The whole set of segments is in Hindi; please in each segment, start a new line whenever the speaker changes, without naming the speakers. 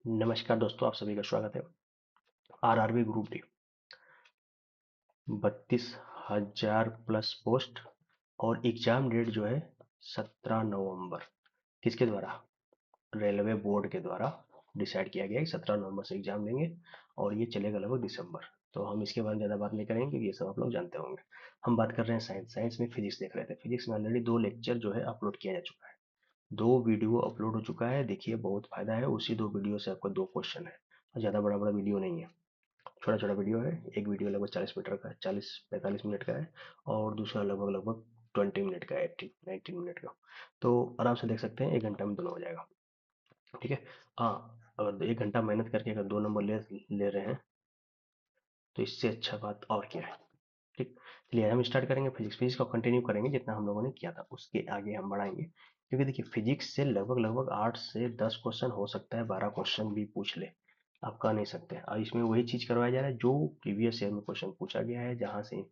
नमस्कार दोस्तों, आप सभी का स्वागत है। RRB group D 32,000 plus post और एग्जाम डेट जो है 17 नवंबर। किसके द्वारा? रेलवे बोर्ड के द्वारा डिसाइड किया गया है कि 17 नवंबर से एग्जाम लेंगे और ये चलेगा लगभग दिसंबर। तो हम इसके बारे में ज़्यादा बात नहीं करेंगे क्योंकि ये सब आप लोग जानते होंगे। हम बात कर रहे हैं साइंस में फिजिक्स देख रहे थे। फिजिक्स में ऑलरेडी 2 लेक्चर जो है अपलोड किया जा चुका है। 2 वीडियो अपलोड हो चुका है। देखिए, बहुत फायदा है। उसी 2 वीडियो से आपको 2 क्वेश्चन है। ज़्यादा बड़ा बड़ा वीडियो नहीं है, छोटा छोटा वीडियो है। एक वीडियो लगभग 40 मीटर का है, 40-45 मिनट का है और दूसरा लगभग लगभग 20 मिनट का है, 18-19 मिनट का। तो आराम से देख सकते हैं, 1 घंटा में दोनों हो जाएगा। ठीक है। हाँ, अगर 1 घंटा मेहनत करके अगर 2 नंबर ले ले रहे हैं तो इससे अच्छा बात और क्या है। ठीक। चलिए हम स्टार्ट करेंगे। फिजिक्स फिजिक्स को कंटिन्यू करेंगे जितना हम लोगों ने किया था, उसके आगे हम बढ़ाएंगे। क्योंकि देखिए, फिजिक्स से लगभग लगभग 8 से 10 क्वेश्चन हो सकता है, 12 क्वेश्चन भी पूछ ले। आप कह नहीं सकते। और इसमें वही चीज करवाया जा रहा है जो प्रीवियस ईयर में क्वेश्चन पूछा गया है, जहां से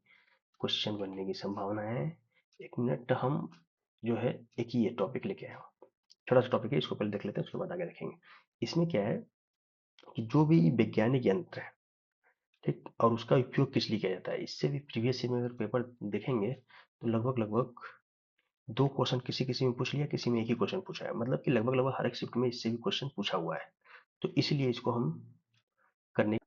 क्वेश्चन बनने की संभावना है। 1 मिनट, हम जो है एक ही ये टॉपिक लेके आए हैं। छोटा सा टॉपिक है, इसको पहले देख लेते हैं, उसके बाद आगे देखेंगे। इसमें क्या है कि जो भी वैज्ञानिक यंत्र है, ठीक, और उसका उपयोग किस लिए किया जाता है, इससे भी प्रीवियस ईयर में अगर पेपर देखेंगे तो लगभग लगभग 2 क्वेश्चन किसी किसी में पूछ लिया, किसी में एक ही क्वेश्चन पूछा है। मतलब कि लगभग लगभग हर एक शिफ्ट में इससे भी क्वेश्चन पूछा हुआ है। तो इसलिए इसको हम करने,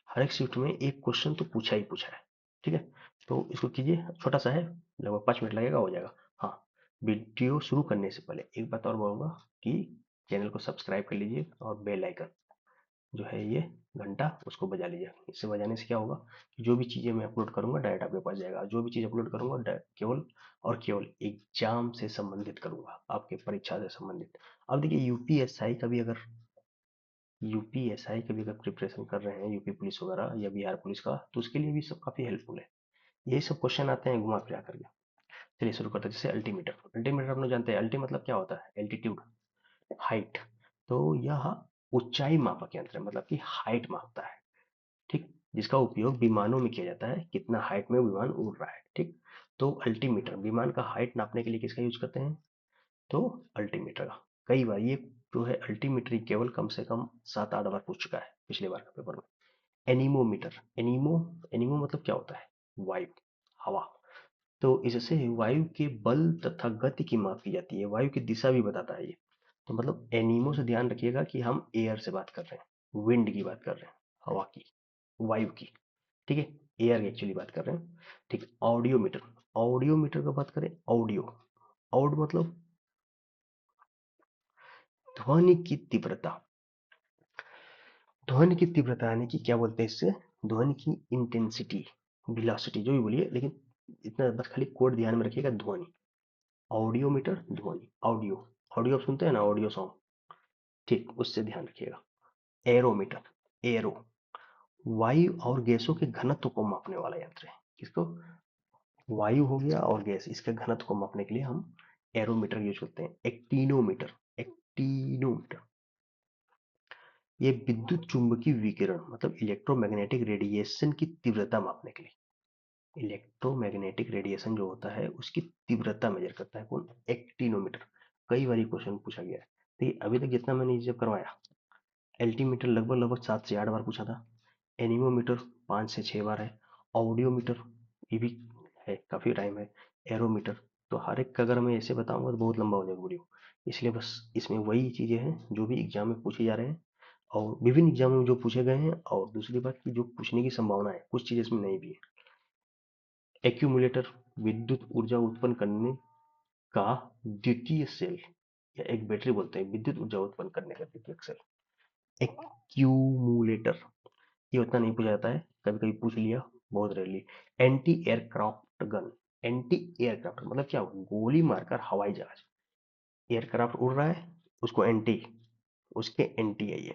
हर एक शिफ्ट में एक क्वेश्चन तो पूछा ही पूछा है। ठीक है। तो इसको कीजिए, छोटा सा है, लगभग 5 मिनट लगेगा, हो जाएगा। हाँ, वीडियो शुरू करने से पहले एक बात और बोलूंगा कि चैनल को सब्सक्राइब कर लीजिए और बेल आइकन जो है ये घंटा, उसको बजा लीजिए। इससे बजाने से क्या होगा कि जो भी चीज़ें मैं अपलोड करूंगा डायरेक्ट आपके पास जाएगा। जो भी चीज़ अपलोड करूंगा केवल और केवल एग्जाम से संबंधित करूंगा, आपके परीक्षा से संबंधित। अब देखिए, यूपीएसआई का भी अगर प्रिपरेशन कर रहे हैं, यूपी पुलिस वगैरह या बिहार पुलिस का, तो उसके लिए भी सब काफ़ी हेल्पफुल है। यही सब क्वेश्चन आते हैं घुमा फिरा करके। चलिए शुरू करते हैं। जैसे अल्टीमीटर, अल्टीमीटर हम लोग जानते हैं। अल्टी मतलब क्या होता है? Altitude, height. तो यह ऊंचाई मापक यंत्र है, मतलब कि हाइट मापता है। ठीक। जिसका उपयोग विमानों में किया जाता है, कितना हाइट में विमान उड़ रहा है। ठीक। तो अल्टीमीटर विमान का हाइट नापने के लिए किसका यूज करते हैं? तो अल्टीमीटर का। कई बार ये जो है अल्टीमीटर केवल कम से कम 7-8 बार पूछ चुका है पिछले बार का पेपर में। एनीमोमीटर, एनीमो, एनीमो मतलब क्या होता है? वायु, हवा। तो इससे वायु के बल तथा गति की माप की जाती है, वायु की दिशा भी बताता है ये। तो मतलब एनीमो से ध्यान रखिएगा कि हम एयर से बात कर रहे हैं, विंड की बात कर रहे हैं, हवा की, वायु की। ठीक है। एयर की एक्चुअली बात कर रहे हैं। ठीक। ऑडियोमीटर, ऑडियोमीटर का बात करें, ऑडियो, आउड मतलब ध्वनि की तीव्रता। ध्वनि की तीव्रता यानी कि क्या बोलते हैं इससे? ध्वनि की इंटेंसिटी, वेलोसिटी, जो भी बोलिए, लेकिन इतना बस खाली कोड ध्यान में रखिएगा, ध्वनि। ऑडियोमीटर, ध्वनि, ऑडियो। ऑडियो आप सुनते हैं ना, ऑडियो सॉन्ग, ठीक, उससे ध्यान रखिएगा। एरोमीटर, एरो, वायु और गैसों के घनत्व को मापने वाला यंत्र है। किसको? वायु हो गया और गैस, इसके घनत्व को मापने के लिए हम एरोमीटर यूज करते हैं। एक्टिनोमीटर, एक्टिनोमीटर, ये विद्युत चुंबकीय विकिरण मतलब इलेक्ट्रोमैग्नेटिक रेडिएशन की तीव्रता मापने के लिए, इलेक्ट्रोमैग्नेटिक रेडिएशन जो होता है उसकी तीव्रता मेजर करता है कौन? एक्टिनोमीटर। कई बार क्वेश्चन पूछा गया है। तो अभी तक जितना मैंने जब करवाया, एल्टीमीटर लगभग लगभग 7 से 8 बार पूछा था। एनीमोमीटर 5 से 6 बार है। ऑडियोमीटर ये भी है, काफी टाइम है। एरोमीटर। तो हर एक का अगर मैं ऐसे बताऊंगा तो बहुत लंबा हो जाएगा वीडियो। इसलिए बस इसमें वही चीजें हैं जो भी एग्जाम में पूछे जा रहे हैं और विभिन्न एग्जामों में जो पूछे गए हैं। और दूसरी बात की जो पूछने की संभावना है, कुछ चीजें इसमें नहीं भी है। एक्यूमुलेटर, विद्युत ऊर्जा उत्पन्न करने का द्वितीय सेल, या एक बैटरी बोलते हैं, विद्युत ऊर्जा उत्पन्न करने का द्वितीयक सेल, एक्यूमुलेटर। ये उतना नहीं पूछा जाता है, कभी कभी पूछ लिया, बहुत rarely. Anti aircraft gun, anti aircraft मतलब क्या? गोली मारकर हवाई जहाज, एयरक्राफ्ट उड़ रहा है, उसको एंटी, उसके एंटी है ये,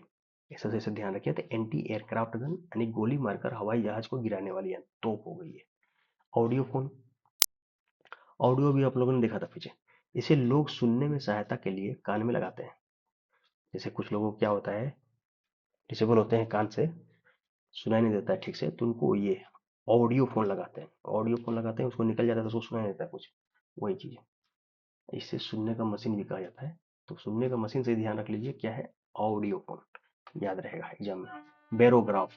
ऐसा जैसे ध्यान रखिए। तो एंटी एयरक्राफ्ट गन यानी गोली मारकर हवाई जहाज को गिराने वाली तोप हो गई है। ऑडियो फोन, ऑडियो भी आप लोगों ने देखा था पीछे। इसे लोग सुनने में सहायता के लिए कान में लगाते हैं। जैसे कुछ लोगों को क्या होता है, डिसेबल होते हैं, कान से सुनाई नहीं देता है ठीक से, तो उनको ये ऑडियो फोन लगाते हैं। ऑडियो फोन लगाते हैं, उसको निकल जाता है तो उसको सुनाई नहीं देता कुछ, वही चीज है। इससे सुनने का मशीन भी कहा जाता है। तो सुनने का मशीन से ध्यान रख लीजिए क्या है? ऑडियोफोन, याद रहेगा एग्जाम में। बेरोग्राफ,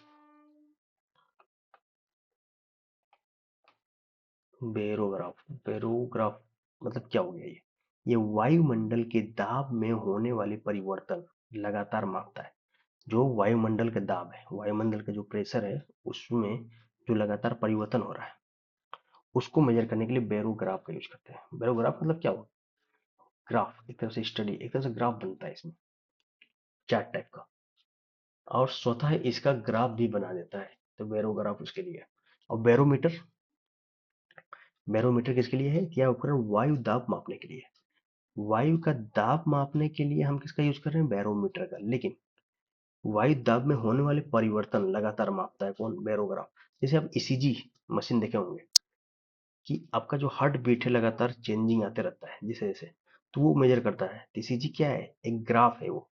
बेरोग्राफ, बेरोग्राफ मतलब क्या हो गया ये वायुमंडल के दाब में होने वाले परिवर्तन लगातार मापता है। जो वायुमंडल का दाब है, वायुमंडल का जो प्रेशर है, उसमें जो लगातार परिवर्तन हो रहा है, उसको मेजर करने के लिए बेरोग्राफ का यूज करते हैं। बेरोग्राफ मतलब क्या हो, ग्राफ, एक तरह से स्टडी, एक तरह से ग्राफ बनता है इसमें, चार्ट टाइप का, और स्वतः इसका ग्राफ भी बना देता है, तो बैरोग्राफ उसके लिए है। और बैरोमीटर, बैरोमीटर किसके लिए है, क्या उपकरण वायु दाब मापने के लिए है। वायु का दाब मापने के लिए हम किसका यूज कर रहे हैं, बैरोमीटर का, लेकिन वायु दाब में होने वाले परिवर्तन लगातार मापता है कौन, बैरोग्राफ। जैसे आप ईसीजी मशीन देखे होंगे कि आपका जो हार्ट बीट है लगातार चेंजिंग आते रहता है जैसे जैसे, तो वो मेजर करता है। ईसीजी क्या है, एक ग्राफ है वो,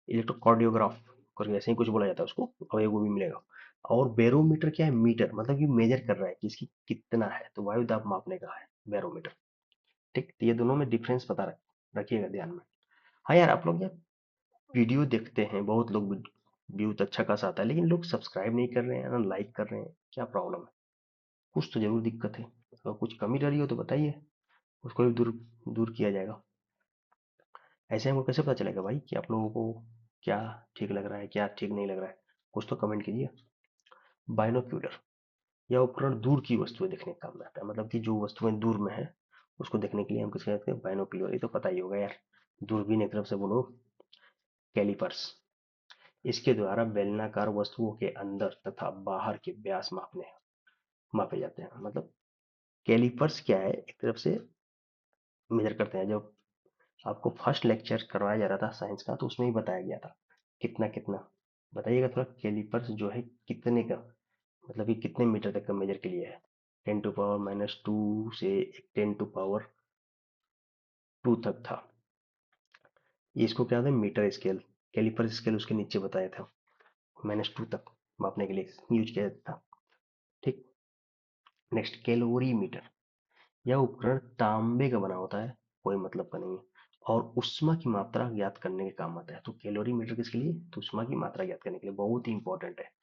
इलेक्ट्रोकार्डियोग्राफ करके ऐसे ही कुछ बोला जाता है उसको, और एक वो भी मिलेगा। और बैरोमीटर क्या है, मीटर, मतलब कि मेजर कर रहा है कि इसकी कितना है, तो वायु दाब मापने का है बैरोमीटर। ठीक, तो ये दोनों में डिफरेंस पता रखिएगा ध्यान में। हाँ यार, आप लोग यार वीडियो देखते हैं, बहुत लोग व्यू तो अच्छा खासा आता है, लेकिन लोग सब्सक्राइब नहीं कर रहे हैं ना लाइक कर रहे हैं, क्या प्रॉब्लम है, कुछ तो जरूर दिक्कत है। अगर कुछ कमी रह रही हो तो बताइए, उसको भी दूर दूर किया जाएगा। ऐसे हमको कैसे पता चलेगा भाई कि आप लोगों को क्या ठीक लग रहा है, क्या ठीक नहीं लग रहा है, कुछ तो कमेंट कीजिए। बाइनोक्यूलर, यह उपकरण दूर की वस्तुएं देखने का काम में आता है, मतलब कि जो वस्तुएं दूर में है उसको देखने के लिए हम किसका कहते हैं, बाइनोक्यूलर। ये तो पता ही होगा यार, दूरबीन एक तरफ से बोलो, कैलिपर्स। इसके द्वारा बेलनाकार वस्तुओं के अंदर तथा बाहर के व्यास मापे जाते हैं। मतलब कैलिपर्स क्या है, एक तरफ से मेजर करते हैं। जब आपको फर्स्ट लेक्चर करवाया जा रहा था साइंस का, तो उसमें ही बताया गया था कितना कितना, बताइएगा थोड़ा, कैलिपर्स जो है कितने का, मतलब कि कितने मीटर तक का मेजर के लिए है। 10⁻⁻² से 10⁻² तक था। ये इसको क्या था, मीटर स्केल, कैलिपर स्केल उसके नीचे बताया था, -2 तक मापने के लिए यूज किया जाता था। ठीक, नेक्स्ट कैलोरीमीटर, यह उपकरण तांबे का बना होता है, कोई मतलब का नहीं है, और उष्मा की मात्रा ज्ञात करने के काम आता है। तो कैलोरीमीटर किसके लिए, तो उष्मा की मात्रा ज्ञात करने के लिए, बहुत ही इंपॉर्टेंट है।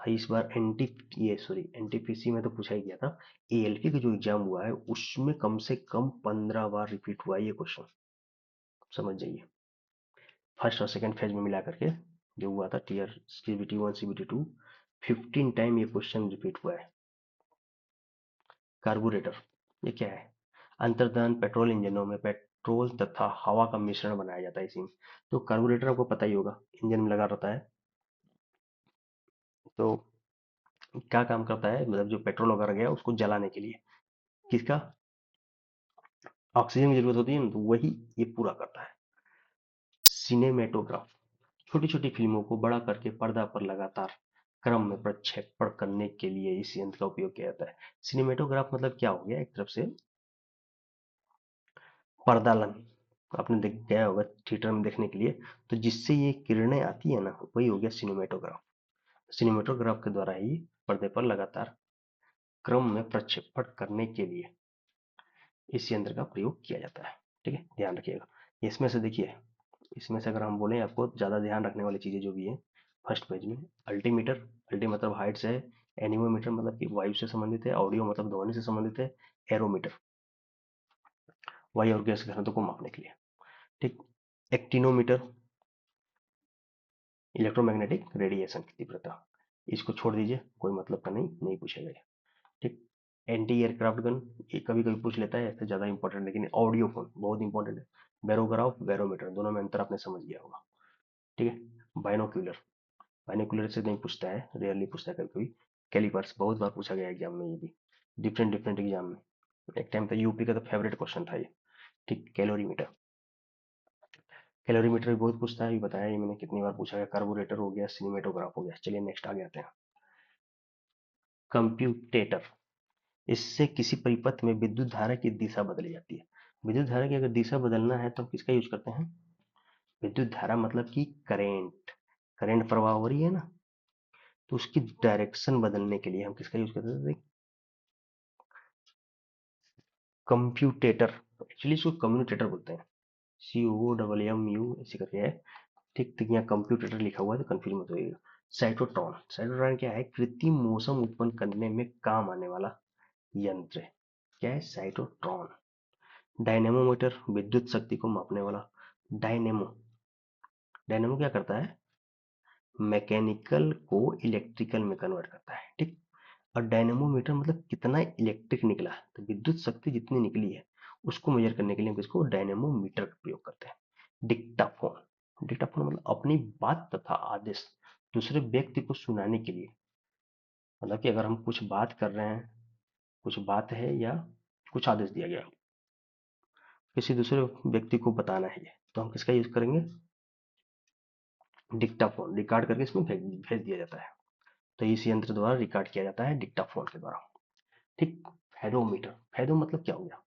इस बार एनटीपीसी में तो पूछा ही गया था। एएलपी का जो एग्जाम हुआ है उसमें कम से कम 15 बार रिपीट हुआ है ये क्वेश्चन, समझ जाइए। फर्स्ट और सेकंड फेज में मिला करके जो हुआ था, टीयर CBT 1 CBT 2, 15 टाइम ये क्वेश्चन रिपीट हुआ है। कार्बोरेटर, ये क्या है, अंतर्दहन पेट्रोल इंजनों में पेट्रोल तथा हवा का मिश्रण बनाया जाता है इसी में। तो कार्बोरेटर आपको पता ही होगा, इंजन में लगा रहता है, तो क्या काम करता है, मतलब जो पेट्रोल वगैरह गया उसको जलाने के लिए किसका, ऑक्सीजन की जरूरत होती है ना, तो वही ये पूरा करता है। सिनेमेटोग्राफ, छोटी छोटी फिल्मों को बड़ा करके पर्दा पर लगातार क्रम में प्रक्षेपण करने के लिए इस यंत्र का उपयोग किया जाता है। सिनेमेटोग्राफ मतलब क्या हो गया, एक तरफ से पर्दालन, आपने देख गया होगा थिएटर में देखने के लिए, तो जिससे ये किरणें आती है ना, वही हो गया सिनेमेटोग्राफ। सिनेमेटोग्राफ के द्वारा ही पर्दे पर लगातार क्रम में प्रक्षेपण करने के लिए इस यंत्र का प्रयोग किया जाता है। ठीक है, ध्यान रखिएगा। इसमें से देखिए, इसमें से अगर हम बोलें आपको ज्यादा ध्यान रखने वाली चीजें जो भी है, फर्स्ट पेज में अल्टीमीटर, अल्टी मतलब हाइट से है, एनिमोमीटर मतलब कि वायु से संबंधित है, ऑडियो मतलब ध्वनि से संबंधित है, एरोमीटर वायु और गैस घनत्व को मापने के लिए। ठीक, एक्टिनोमीटर इलेक्ट्रोमैग्नेटिक रेडिएशन की तीव्रता, इसको छोड़ दीजिए, कोई मतलब का नहीं, नहीं पूछेगा ये। ठीक, एंटी एयरक्राफ्ट गन, ये कभी कभी पूछ लेता है, ऐसे ज्यादा इंपॉर्टेंट, लेकिन ऑडियो फोन बहुत इंपॉर्टेंट है। बैरोग्राफ, बैरोमीटर, दोनों में अंतर आपने समझ लिया होगा। ठीक है, बाइनोक्यूलर, बाइनोक्यूलर से नहीं पूछता है, रेयरली पूछता है कभी कभी। कैलिपर्स बहुत बार पूछा गया एग्जाम में, ये भी डिफरेंट डिफरेंट एग्जाम में, एक टाइम था यूपी का तो फेवरेट क्वेश्चन था ये। ठीक, कैलोरीमीटर, कैलोरीमीटर भी बहुत पूछता है, ये बताया ये मैंने कितनी बार पूछा गया। कार्बोरेटर हो गया, सिनेमेटोग्राफ हो गया। चलिए नेक्स्ट आगे आते हैं। कंप्यूटेटर, इससे किसी परिपथ में विद्युत धारा की दिशा बदली जाती है। विद्युत धारा की अगर दिशा बदलना है तो हम किसका यूज करते हैं, विद्युत धारा मतलब कि करेंट, करंट प्रवाह हो रही है ना, तो उसकी डायरेक्शन बदलने के लिए हम किसका यूज करते हैं, कंप्यूटेटर। एक्चुअली इसको कम्यूटेटर बोलते हैं, COMMU ऐसे करके है, ठीक, तो यहाँ कंप्यूटर लिखा हुआ है तो कंफ्यूज मत होइएगा। साइटोट्रॉन, साइटोट्रॉन क्या है? कृत्रिम मौसम उत्पन्न करने में काम आने वाला यंत्र है। क्या है? साइटोट्रॉन। डायनेमोमीटर, विद्युत शक्ति को मापने वाला। डायनेमो, डायनेमो क्या करता है? मैकेनिकल को इलेक्ट्रिकल में कन्वर्ट करता है। ठीक, और डायनेमोमीटर मतलब कितना इलेक्ट्रिक निकला, तो विद्युत शक्ति जितनी निकली है उसको मेजर करने के लिए हम किसको? डायनेमोमीटर का प्रयोग करते हैं। डिक्टाफोन, डिक्टाफोन मतलब अपनी बात तथा आदेश दूसरे व्यक्ति को सुनाने के लिए। मतलब कि अगर हम कुछ बात कर रहे हैं, कुछ बात है या कुछ आदेश दिया गया, किसी दूसरे व्यक्ति को बताना है, तो हम किसका यूज करेंगे? डिक्टाफोन। रिकॉर्ड करके इसमें भेज दिया जाता है, तो इस यंत्र द्वारा रिकॉर्ड किया जाता है डिक्टाफोन के द्वारा। ठीक, फेदोमीटर, फेदो मतलब क्या हो गया?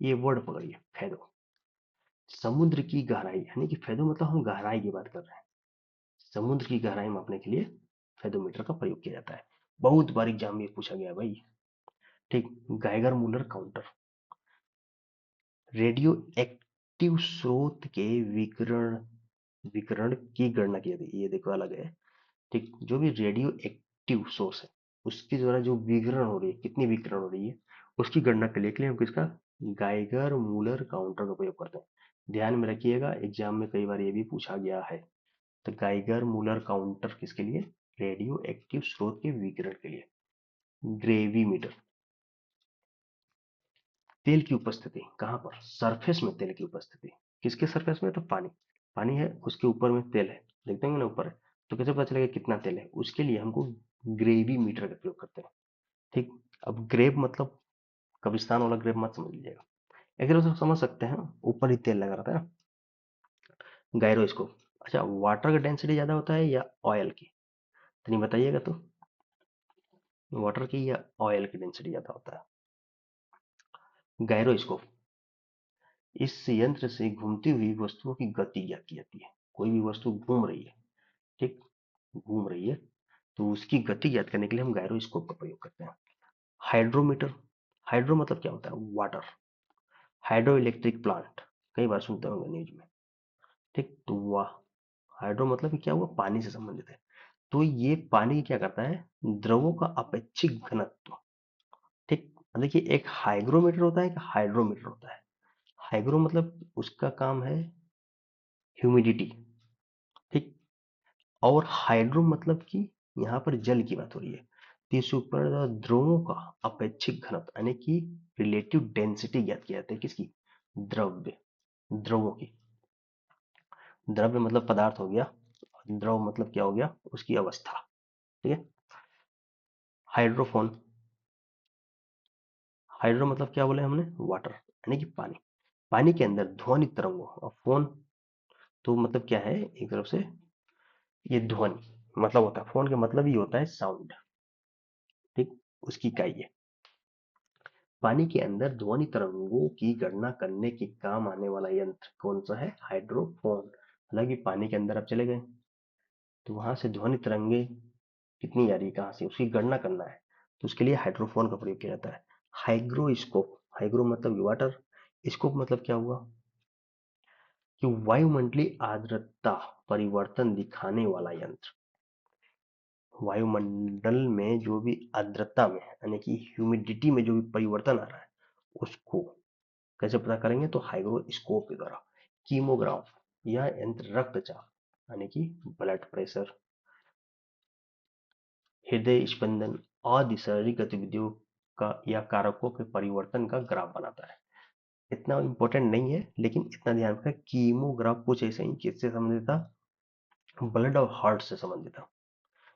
ये वर्ड पकड़िए, फेदो, समुद्र की गहराई, यानी कि फेदो मतलब हम गहराई की बात कर रहे हैं। समुद्र की गहराई मापने के लिए फेदोमीटर का प्रयोग किया जाता है। बहुत बार एग्जाम में पूछा गया भाई। ठीक, Geiger Muller counter, radio active स्रोत के विकिरण विकिरण की गणना की जाती है। ये देखो अलग है। ठीक, जो भी रेडियो एक्टिव सोर्स है उसके द्वारा जो विकिरण हो रही है, कितनी विकिरण हो रही है, उसकी गणना के लिए हम किसका? गाइगर मूलर काउंटर का प्रयोग करते हैं। ध्यान में रखिएगा, एग्जाम में कई बार ये भी पूछा गया है। तो गाइगर मूलर काउंटर किसके लिए? रेडियो एक्टिव स्रोत के विकिरण के लिए। ग्रेविमीटर, तेल की उपस्थिति कहाँ पर? सरफेस में तेल की उपस्थिति। किसके सरफेस में? तो पानी, पानी है उसके ऊपर में तेल है, देखते हैं ना ऊपर है, तो कैसे पता चलेगा कितना तेल है? उसके लिए हमको ग्रेवी मीटर का प्रयोग करते हैं। ठीक, अब ग्रेव मतलब कब्रिस्तान वाला ग्रेव मत समझ लीजिएगा, एक तरह से समझ सकते हैं, ऊपर ही तेल लगा रहता है ना। गायरोस्कोप, अच्छा, वाटर का डेंसिटी ज्यादा होता है या ऑयल की? तो नहीं बताइएगा तो, वाटर की या ऑयल की डेंसिटी ज्यादा होता है? गायरोस्कोप, इस यंत्र से घूमती हुई वस्तुओं की गति ज्ञात की जाती है। कोई भी वस्तु घूम रही है, ठीक, घूम रही है, तो उसकी गति ज्ञात करने के लिए हम गायरोस्कोप का प्रयोग करते हैं। हाइड्रोमीटर, हाइड्रो मतलब क्या होता है? वाटर। हाइड्रो इलेक्ट्रिक प्लांट, कई बार सुनते होंगे न्यूज में। ठीक, तो वाह, हाइड्रो मतलब कि क्या हुआ? पानी से संबंधित है। तो ये पानी क्या करता है? द्रवों का अपेक्षिक घनत्व। ठीक, देखिए एक हाइग्रोमीटर होता है, एक हाइड्रोमीटर होता है। हाइग्रो मतलब उसका काम है ह्यूमिडिटी। ठीक, और हाइड्रो मतलब कि यहाँ पर जल की बात हो रही है, तो इससे ऊपर द्रवों का अपेक्षिक घनत्व यानी कि रिलेटिव डेंसिटी ज्ञात किया जाता है। किसकी? द्रव्य, द्रवों की। द्रव्य मतलब पदार्थ हो गया, द्रव मतलब क्या हो गया? उसकी अवस्था। ठीक है, हाइड्रोफोन, हाइड्रो मतलब क्या बोले हमने? वाटर, यानी कि पानी। पानी के अंदर ध्वनि तरंगों, और फोन तो मतलब क्या है? एक तरफ से ये ध्वनि मतलब होता है, फोन का मतलब ही होता है साउंड। ठीक, उसकी इकाई है। पानी के अंदर ध्वनि तरंगों की गणना करने के काम आने वाला यंत्र कौन सा है? हाइड्रोफोन। हालांकि पानी के अंदर आप चले गए तो वहां से ध्वनि तरंगे कितनी आ रही है, कहाँ से, उसकी गणना करना है, तो उसके लिए हाइड्रोफोन का प्रयोग किया जाता है। हाइग्रोस्कोप, हाइग्रो मतलब वाटर, स्कोप मतलब क्या हुआ? कि वायुमंडलीय आर्द्रता परिवर्तन दिखाने वाला यंत्र। वायुमंडल में जो भी आर्द्रता में यानी कि ह्यूमिडिटी में जो भी परिवर्तन आ रहा है उसको कैसे पता करेंगे? तो हाइग्रोस्कोप के द्वारा। कीमोग्राफ, यह यंत्र रक्तचाप यानी कि ब्लड प्रेशर, हृदय स्पंदन आदि शारीरिक गतिविधियों का या कारकों के परिवर्तन का ग्राफ बनाता है। इतना इंपॉर्टेंट नहीं है, लेकिन इतना ध्यान रखना, कीमोग्राफ कुछ ऐसे ही किससे संबंधित था? ब्लड और हार्ट से संबंधित था।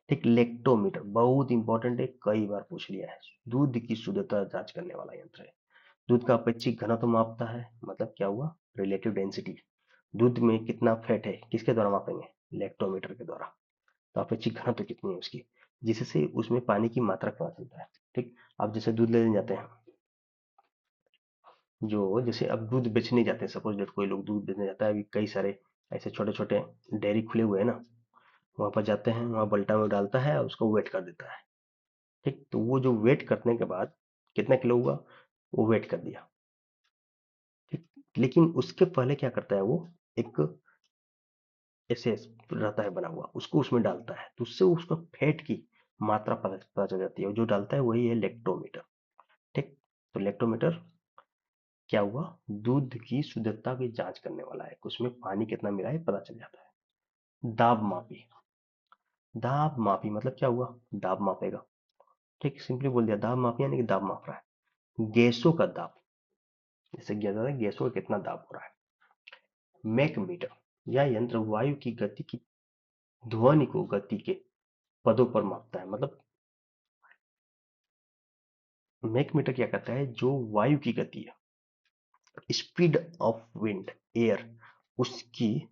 ठीक, लेक्टोमीटर बहुत इंपॉर्टेंट है, कई बार पूछ लिया है। दूध की शुद्धता जांच करने वाला यंत्र है। दूध का अपेक्षित घनत्व मापता है, मतलब क्या हुआ? Relative density. दूध में कितना फैट है, किसके द्वारा मापेंगे? लेक्टोमीटर के द्वारा। तो अपेक्षित घनत्व कितनी है उसकी, जिससे उसमें पानी की मात्रा पता चलता है। ठीक, अब जैसे दूध लेने जाते हैं, जो जैसे अब दूध बेचने जाते हैं, सपोज डेट कोई लोग दूध बेचने जाता है, अभी कई सारे ऐसे छोटे छोटे डेयरी खुले हुए हैं ना, वहां पर जाते हैं, वहां बल्टा में डालता है और उसको वेट कर देता है। ठीक, तो वो जो वेट करने के बाद कितना किलो हुआ, वो वेट कर दिया। ठीक, लेकिन उसके पहले क्या करता है वो? एक ऐसे रहता है बना हुआ, उसको उसमें डालता है तो उससे उसका फैट की मात्रा पता चल जाती है, और जो डालता है वही है लेक्टोमीटर। ठीक, तो लेक्टोमीटर क्या हुआ, दूध की शुद्धता की जांच करने वाला है, उसमें पानी कितना मिला है पता चल जाता है। दाब मापी, दाब मापी मतलब क्या हुआ, दाब मापेगा। ठीक, सिंपली बोल दिया, दाब मापी यानी कि दाब माप रहा है, गैसों का दाब, जैसे क्या जाता है गैसों का कितना दाब हो रहा है। मैक मीटर, यह यंत्र वायु की गति की ध्वनि को गति के पदों पर मापता है। मतलब मैक मीटर क्या करता है, जो वायु की गति है, स्पीड ऑफ विंड, एयर, उसकी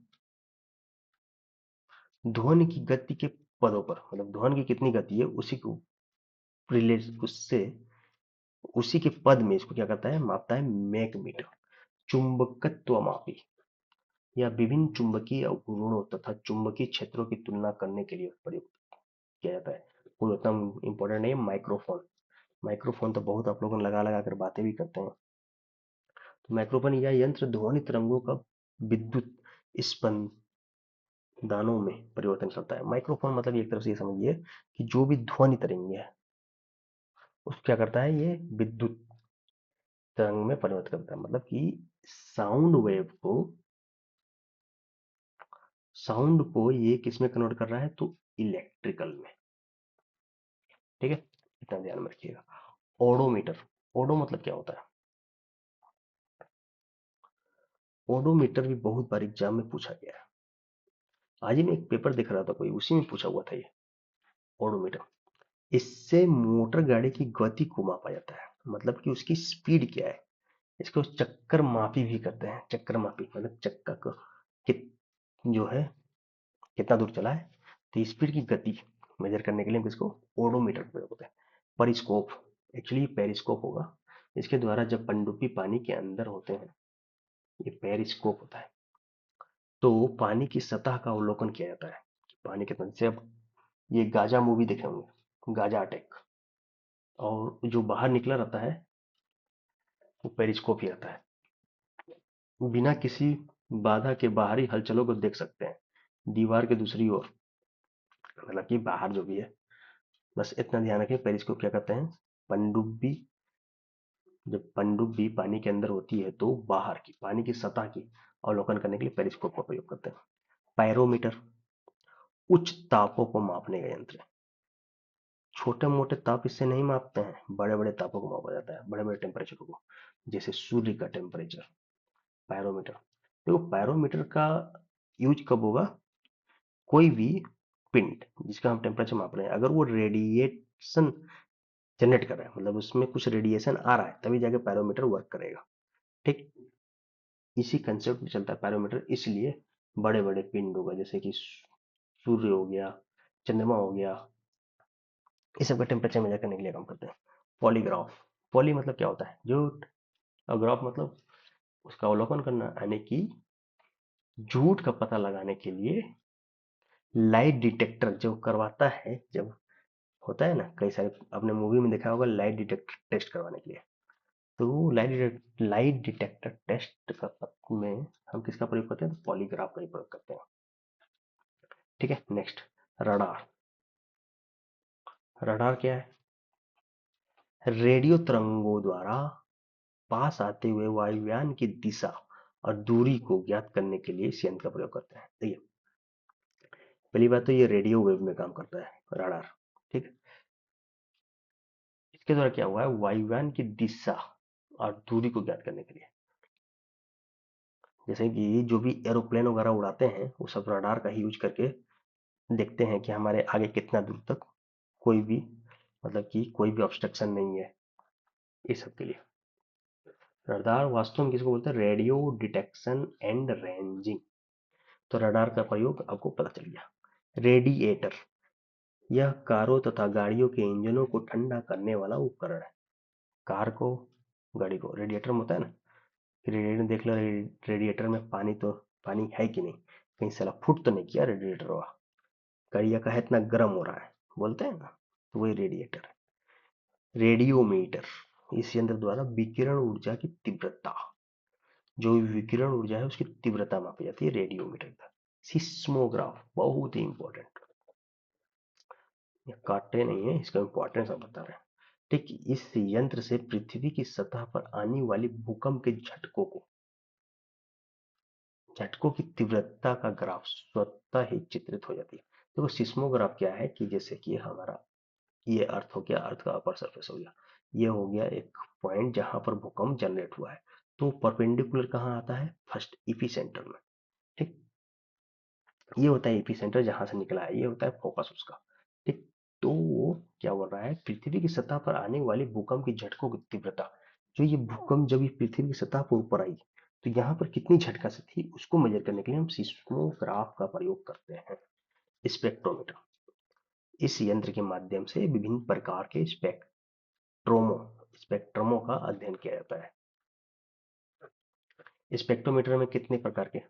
ध्वनि की गति के पदों पर, मतलब ध्वनि की कितनी गति है उसी को रिलेट उससे उसी के पद में इसको क्या करता है, मापता है मैक मीटर। चुंबकत्व मापी, या विभिन्न चुंबकीय गुणों तथा चुंबकीय क्षेत्रों की तुलना करने के लिए प्रयुक्त किया जाता है। कोई उतना इंपॉर्टेंट नहीं है। माइक्रोफोन, माइक्रोफोन तो बहुत आप लोग लगा लगा कर बातें भी करते हैं। तो माइक्रोफोन यह यंत्र ध्वनि तरंगों का विद्युत स्पंदनों में परिवर्तन करता है। माइक्रोफोन मतलब एक तरफ से ये समझिए कि जो भी ध्वनि तरंग है उसको क्या करता है, ये विद्युत तरंग में परिवर्तित करता है। मतलब कि साउंड वेव को ये किस में कन्वर्ट कर रहा है, तो इलेक्ट्रिकल में। ठीक है, इतना ध्यान में रखिएगा। ओडोमीटर, ओडो मतलब क्या होता है, ओडोमीटर भी बहुत बार एग्जाम में पूछा गया है। आज ही मैं एक पेपर देख रहा था, कोई उसी में पूछा हुआ था ये ओडोमीटर। इससे मोटर गाड़ी की गति को मापा जाता है, मतलब कि उसकी स्पीड क्या है। इसको चक्कर मापी भी करते हैं, चक्कर मापी मतलब चक्का को कित जो है कितना दूर चला है, तो स्पीड की गति मेजर करने के लिए इसको ओडोमीटर प्रयोग होता है। परिस्कोप, एक्चुअली पेरिस्कोप होगा, इसके द्वारा जब पनडुब्बी पानी के अंदर होते हैं, ये पेरिस्कोप होता है, तो पानी की सतह का अवलोकन किया जाता है कि पानी कितना, जैसे अब ये गाजा मूवी देखे होंगे, गाजा अटैक, और जो बाहर निकला रहता है वो पेरिस्कोप ही रहता है। बिना किसी बाधा के बाहरी हलचलों को देख सकते हैं दीवार के दूसरी ओर, मतलब कि बाहर जो भी है। बस इतना ध्यान रखें, पेरिस्कोप क्या करते हैं, पनडुब्बी जब पनडुब्बी पानी के अंदर होती है तो बाहर की पानी की सतह की अवलोकन करने के लिए पेरिस्कोप का प्रयोग करते हैं। पायरोमीटर, उच्च तापों को मापने का यंत्र है। छोटे मोटे ताप इससे नहीं मापते हैं, बड़े बड़े तापों को मापा जाता है, बड़े बड़े टेम्परेचर को, जैसे सूर्य का टेम्परेचर। पायरोमीटर, देखो पायरोमीटर का यूज कब होगा, कोई भी पिंड जिसका हम टेम्परेचर माप रहे हैं, अगर वो रेडिएशन जनरेट कर रहा है, मतलब उसमें कुछ रेडिएशन आ रहा है, तभी जाके पायरोमीटर वर्क करेगा। ठीक, इसी कंसेप्ट में चलता है पायरोमीटर। इसलिए बड़े बड़े पिंड होगा, जैसे कि सूर्य हो गया, चंद्रमा हो गया, इस सब का टेम्परेचर मेजर करने के लिए काम करते हैं। पॉलीग्राफ, पॉली मतलब क्या होता है झूठ, और ग्राफ मतलब उसका अवलोकन करना, यानी कि झूठ का पता लगाने के लिए लाइट डिटेक्टर जो करवाता है, जब होता है ना, कई सारे आपने मूवी में देखा होगा लाइट डिटेक्टर टेस्ट करवाने के लिए, तो लाइट डिटेक्टर टेस्ट में हम किसका प्रयोग करते हैं, तो पॉलीग्राफ का ही प्रयोग करते हैं। ठीक है, नेक्स्ट रडार। रडार क्या है, रेडियो तरंगों द्वारा पास आते हुए वायुयान की दिशा और दूरी को ज्ञात करने के लिए इस यंत्र का प्रयोग करते हैं। देखिए, पहली बात तो ये रेडियो वेव में काम करता है रडार। ठीक है, इसके द्वारा क्या हुआ है, वायुयान की दिशा और दूरी को ज्ञात करने के लिए, जैसे कि जो भी एरोप्लेन वगैरह उड़ाते हैं वो सब रडार का ही यूज करके देखते हैं कि हमारे आगे कितना दूर तक कोई भी, मतलब कि कोई भी ऑब्स्ट्रक्शन नहीं है, इस सब के लिए। रडार वास्तव में किसको बोलते हैं, रेडियो डिटेक्शन एंड रेंजिंग। तो रडार का प्रयोग आपको पता चल गया। रेडिएटर, यह कारों तथा गाड़ियों के इंजनों को ठंडा करने वाला उपकरण है। कार को, गाड़ी को रेडिएटर में होता है ना, रेडिएटर देख लो, रेडिएटर में पानी है कि नहीं, कहीं साला फुट तो नहीं किया रेडिएटर वह, करिया का है इतना गर्म हो रहा है, बोलते हैं ना, तो वही रेडिएटर है। रेडियोमीटर, इस यंत्र द्वारा विकिरण ऊर्जा की तीव्रता, जो विकिरण ऊर्जा है उसकी तीव्रता मापी जाती है रेडियोमीटर का। सिस्मोग्राफ बहुत ही इंपॉर्टेंट, ये काटे नहीं है, इसका इंपॉर्टेंस आप बता रहे हैं। ठीक, इस यंत्र से पृथ्वी की सतह पर आने वाली भूकंप के झटकों की तीव्रता का ग्राफ स्वतः ही चित्रित हो जाती है। देखो सिस्मोग्राफ क्या है कि जैसे कि हमारा ये अर्थ हो गया, अर्थ का अपर सरफेस हो गया, ये हो गया एक पॉइंट जहां पर भूकंप जनरेट हुआ है, तो परपेंडिकुलर कहाँ आता है, फर्स्ट इपी सेंटर में। ठीक, ये होता है एपी सेंटर जहां से निकला है, ये होता है फोकस उसका। ठीक, तो वो क्या बोल रहा है, पृथ्वी की सतह पर आने वाले भूकंप की झटकों की तीव्रता, जो ये भूकंप जब ये पृथ्वी की सतह पर ऊपर आई तो यहाँ पर कितनी झटका से थी उसको मेजर करने के लिए हम सिस्मोग्राफ का प्रयोग करते हैं। स्पेक्ट्रोमीटर, इस यंत्र के माध्यम से विभिन्न प्रकार के स्पेक्ट्रोमो स्पेक्ट्रमों का अध्ययन किया जाता है। स्पेक्ट्रोमीटर में कितने प्रकार के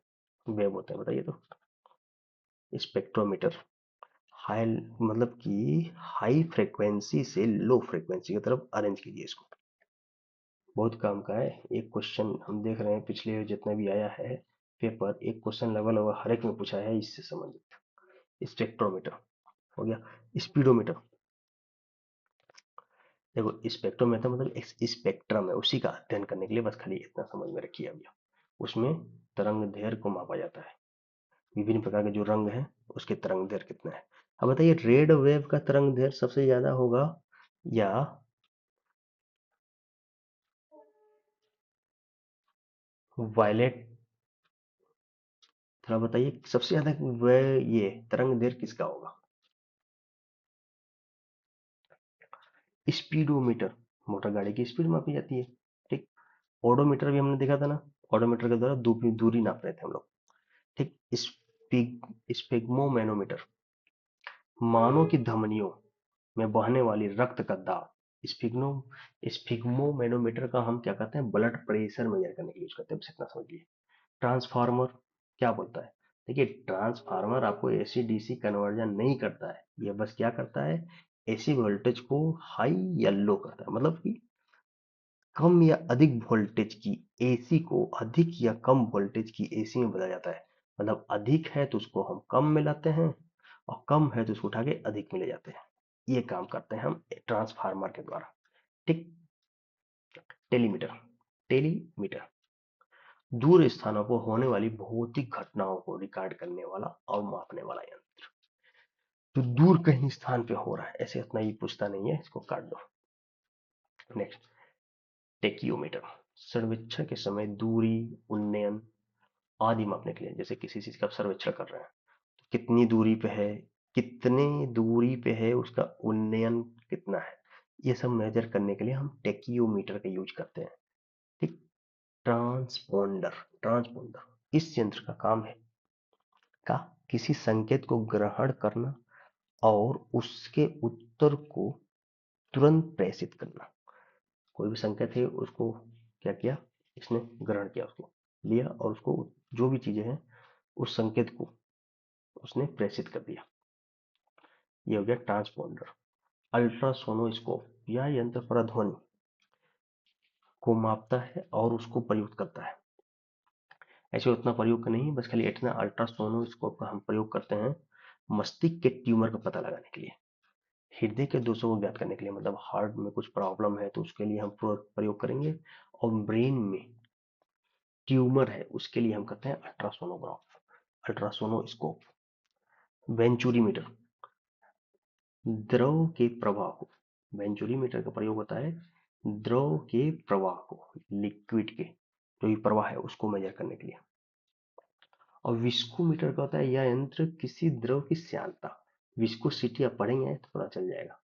वेव होते हैं बताइए तो। स्पेक्ट्रोमीटर हाई, मतलब कि हाई फ्रीक्वेंसी से लो फ्रीक्वेंसी की तरफ अरेंज कीजिए इसको। बहुत काम का है, एक क्वेश्चन हम देख रहे हैं पिछले जितना भी आया है पेपर, एक क्वेश्चन लगभग हर एक में पूछा है इससे संबंधित। स्पेक्ट्रोमीटर हो गया। स्पीडोमीटर, देखो स्पेक्ट्रोमीटर मतलब एक स्पेक्ट्रम है, उसी का अध्ययन करने के लिए बस खाली इतना समझ में रखिए अभी। उसमें तरंग दैर्घ्य को मापा जाता है, विभिन्न प्रकार के जो रंग हैं उसके तरंग दैर्घ्य कितना है। अब बताइए रेड वेव का तरंग दैर्घ्य सबसे ज्यादा होगा या वायलेट, थोड़ा बताइए सबसे ज्यादा वह ये तरंग दैर्घ्य किसका होगा। स्पीडोमीटर, मोटर गाड़ी की स्पीड मापी जाती है। ठीक, ओडोमीटर भी हमने देखा था ना, ओडोमीटर के द्वारा दूरी नाप रहे थे हम लोग। ठीक, स्पिग्मोमेनोमीटर, मानव की धमनियों में बहने वाली रक्त का दाब। स्पिग्नो स्पिग्मोमेनोमीटर का हम क्या कहते हैं, ब्लड प्रेशर मेजर करने के लिए यूज करते हैं, बस इतना समझिए। ट्रांसफार्मर क्या बोलता है, देखिए ट्रांसफार्मर आपको एसी डीसी कन्वर्जन नहीं करता है, ये बस क्या करता है, एसी वोल्टेज को हाई या लो करता है, मतलब कि कम या अधिक वोल्टेज की एसी को अधिक या कम वोल्टेज की एसी में बदला जाता है। मतलब अधिक है तो उसको हम कम में लाते हैं और कम है तो उसको उठा के अधिक में ले जाते हैं, ये काम करते हैं हम ट्रांसफार्मर के द्वारा। ठीक, टेलीमीटर, टेलीमीटर दूर स्थानों पर होने वाली भौतिक घटनाओं को रिकॉर्ड करने वाला और मापने वाला यंत्र, जो दूर कहीं स्थान पे हो रहा है, ऐसे इतना ही पूछता नहीं है, इसको काट दो। नेक्स्ट, टेकियोमीटर, सर्वेक्षण के समय दूरी, उन्नयन आदि मापने के लिए, जैसे किसी चीज का सर्वेक्षण कर रहे हैं तो कितनी दूरी पे है, कितने दूरी पे है, उसका उन्नयन कितना है, ये सब मेजर करने के लिए हम टेकियोमीटर का यूज करते हैं। ठीक, ट्रांसपोंडर, ट्रांसपोंडर इस यंत्र का काम है का किसी संकेत को ग्रहण करना और उसके उत्तर को तुरंत प्रेषित करना। कोई भी संकेत है उसको क्या किया, इसने ग्रहण किया, उसको लिया और उसको जो भी चीजें हैं उस संकेत को उसने प्रेषित कर दिया, ये हो गया ट्रांसपोंडर। अल्ट्रासोनोस्कोप, यह यंत्र प्रध्वनि को मापता है और उसको प्रयुक्त करता है। ऐसे उतना प्रयोग का नहीं, बस खाली इतना अल्ट्रासोनोस्कोप का हम प्रयोग करते हैं मस्तिष्क के ट्यूमर का पता लगाने के लिए, हृदय के दोषों को ज्ञात करने के लिए, मतलब हार्ट में कुछ प्रॉब्लम है तो उसके लिए हम प्रयोग करेंगे, और ब्रेन में ट्यूमर है उसके लिए हम करते हैं अल्ट्रासोनोग्राफ, अल्ट्रासोनोस्कोप। वेंचुरीमीटर, द्रव के प्रवाह को, वेंचुरीमीटर का प्रयोग होता है द्रव के प्रवाह को, लिक्विड के जो भी प्रवाह है उसको मेजर करने के लिए। और विस्कोमीटर का होता है यह यंत्र किसी द्रव की श्यानता, विस्कोसिटी आप पढ़ेंगे तो पता चल जाएगा,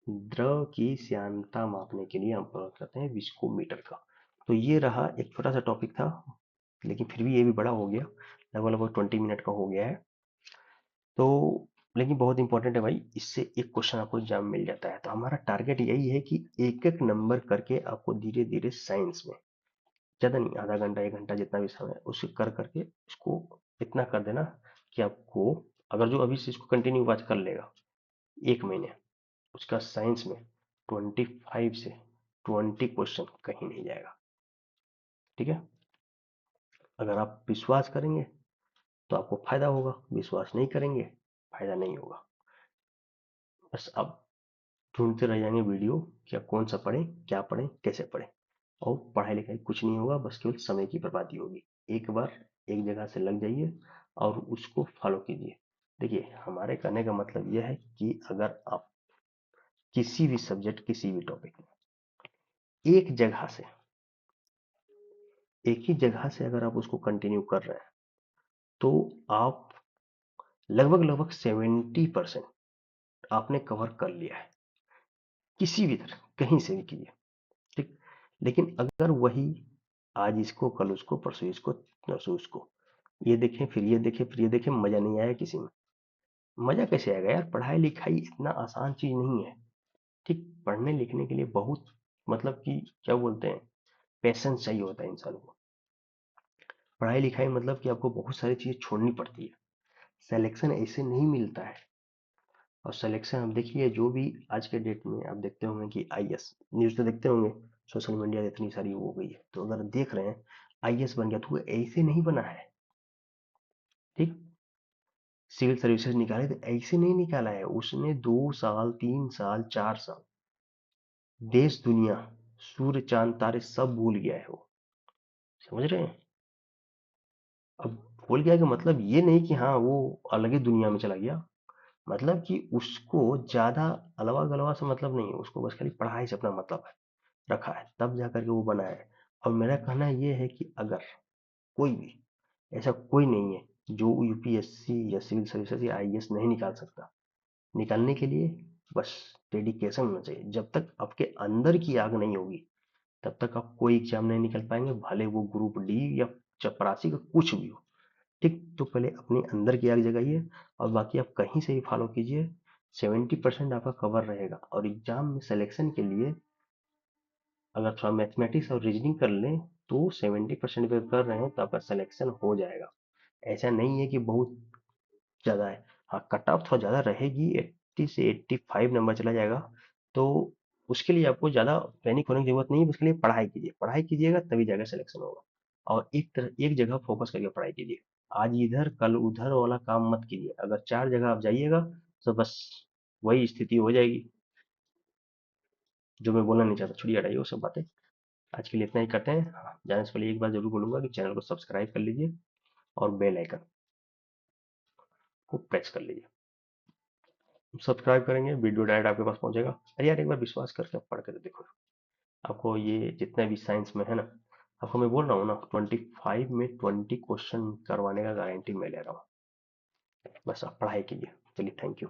द्रव की श्यानता मापने के लिए हम प्रयोग करते हैं विस्कोमीटर का। तो ये रहा एक छोटा सा टॉपिक था, लेकिन फिर भी ये भी बड़ा हो गया, लगभग 20 मिनट का हो गया है तो, लेकिन बहुत इंपॉर्टेंट है भाई, इससे एक क्वेश्चन आपको एग्जाम मिल जाता है। तो हमारा टारगेट यही है कि एक एक नंबर करके आपको धीरे धीरे साइंस में, ज्यादा नहीं, आधा घंटा एक घंटा जितना भी समय उसे कर करके उसको इतना कर देना कि आपको, अगर जो अभी से इसको कंटिन्यू वाच कर लेगा 1 महीने, उसका साइंस में 25 से 20 क्वेश्चन कहीं नहीं जाएगा। ठीक है, अगर आप विश्वास करेंगे तो आपको फायदा होगा, विश्वास नहीं करेंगे फायदा नहीं होगा। बस अब ढूंढते रह जाएंगे वीडियो क्या कौन सा पढ़ें, क्या पढ़ें, कैसे पढ़ें, और पढ़ाई लिखाई कुछ नहीं होगा, बस केवल समय की बर्बादी होगी। एक बार एक जगह से लग जाइए और उसको फॉलो कीजिए। देखिए हमारे कहने का मतलब यह है कि अगर आप किसी भी सब्जेक्ट किसी भी टॉपिक में एक ही जगह से अगर आप उसको कंटिन्यू कर रहे हैं तो आप लगभग लगभग 70% आपने कवर कर लिया है, किसी भी तरह कहीं से भी कीजिए। ठीक। लेकिन अगर वही आज इसको कल उसको परसों इसको नरसों उसको ये देखें फिर ये देखें फिर ये देखें, मजा नहीं आया किसी में। मजा कैसे आएगा यार, पढ़ाई लिखाई इतना आसान चीज नहीं है। ठीक, पढ़ने लिखने के लिए बहुत मतलब कि क्या बोलते हैं, पेशेंस चाहिए होता है इंसान को। पढ़ाई लिखाई मतलब कि आपको बहुत सारी चीजें छोड़नी पड़ती है, सिलेक्शन ऐसे नहीं मिलता है। और सिलेक्शन आप देखिए जो भी आज के डेट में आप देखते होंगे कि आईएएस न्यूज तो देखते होंगे, सोशल मीडिया इतनी सारी हो गई है, तो अगर देख रहे हैं आईएएस बन गया तो वो ऐसे नहीं बना है। ठीक, सिविल सर्विसेज निकाले तो ऐसे नहीं निकाला है, उसने 2 साल 3 साल 4 साल देश दुनिया सूर्य चांद तारे सब भूल गया है वो। समझ रहे हैं? अब भूल गया का मतलब ये नहीं कि हाँ वो अलग ही दुनिया में चला गया, मतलब कि उसको ज्यादा अलवा गलवा से मतलब नहीं है, उसको बस खाली पढ़ाई से अपना मतलब है रखा है, तब जा करके वो बना है। और मेरा कहना ये है कि अगर कोई भी ऐसा कोई नहीं है जो यूपीएससी या सिविल सर्विसेज या आईएएस नहीं निकाल सकता। निकालने के लिए बस डेडिकेशन होना चाहिए। जब तक आपके अंदर की आग नहीं होगी तब तक आप कोई एग्जाम नहीं निकल पाएंगे, भले वो ग्रुप डी या चपरासी का कुछ भी हो। ठीक, तो पहले अपने अंदर की आग जगाइए और बाकी आप कहीं से भी फॉलो कीजिए, 70% आपका कवर रहेगा। और एग्जाम में सिलेक्शन के लिए अगर थोड़ा मैथमेटिक्स और रीजनिंग कर लें तो 70% पे कर रहे हैं तो आपका सिलेक्शन हो जाएगा। ऐसा नहीं है कि बहुत ज़्यादा है। हाँ, कट ऑफ थोड़ा ज़्यादा रहेगी, 80 से 85 नंबर चला जाएगा। तो उसके लिए आपको ज़्यादा पैनिक होने की जरूरत नहीं है, उसके लिए पढ़ाई कीजिए, पढ़ाई कीजिएगा तभी जाकर सिलेक्शन होगा। और एक जगह फोकस करके पढ़ाई कीजिए, आज इधर कल उधर वाला काम मत कीजिए। अगर 4 जगह आप जाइएगा तो बस वही स्थिति हो जाएगी जो मैं बोलना नहीं चाहता। छोड़िए, हटाइए वो सब बातें। आज के लिए इतना ही करते हैं। हाँ, जाने से पहले एक बात जरूर बोलूंगा कि चैनल को सब्सक्राइब कर लीजिए और बेल आइकन को प्रेस कर लीजिए। सब्सक्राइब करेंगे वीडियो डायरेक्ट आपके पास पहुंचेगा। अरे यार एक बार विश्वास करके आप पढ़ के तो देखो, आपको ये जितना भी साइंस में है ना, आपको मैं बोल रहा हूँ ना 25 में 20 क्वेश्चन करवाने का गारंटी मैं ले रहा हूँ। बस आप पढ़ाई कीजिए। चलिए, थैंक यू।